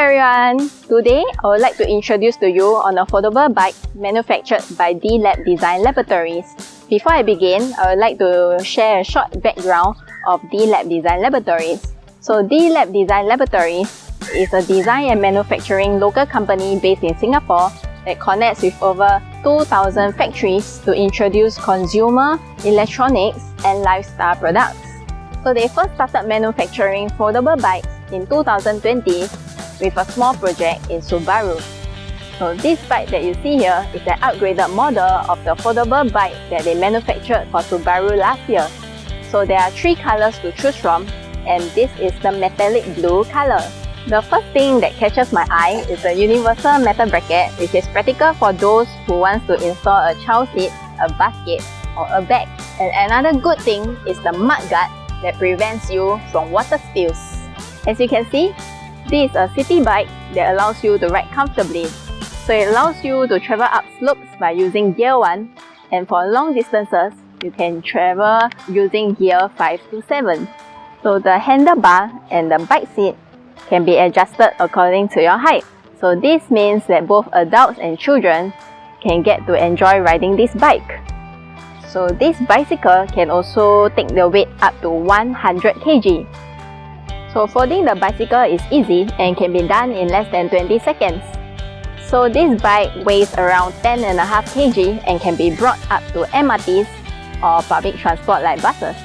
everyone! Today, I would like to introduce to you on a foldable bike manufactured by D.LAB Dezign Laboratories. Before I begin, I would like to share a short background of D.LAB Dezign Laboratories. So D.LAB Dezign Laboratories is a design and manufacturing local company based in Singapore that connects with over 2,000 factories to introduce consumer, electronics, and lifestyle products. So they first started manufacturing foldable bikes in 2020 with a small project in Subaru. So this bike that you see here is an upgraded model of the foldable bike that they manufactured for Subaru last year. So there are 3 colors to choose from, and this is the metallic blue color. The first thing that catches my eye is the universal metal bracket, which is practical for those who want to install a child seat, a basket, or a bag. And another good thing is the mud guard that prevents you from water spills. As you can see, this is a city bike that allows you to ride comfortably. So it allows you to travel up slopes by using gear 1, and for long distances, you can travel using gear 5 to 7. So the handlebar and the bike seat can be adjusted according to your height. So this means that both adults and children can get to enjoy riding this bike. So this bicycle can also take the weight up to 100 kg. So folding the bicycle is easy and can be done in less than 20 seconds. So this bike weighs around 10.5 kg and can be brought up to MRTs or public transport like buses.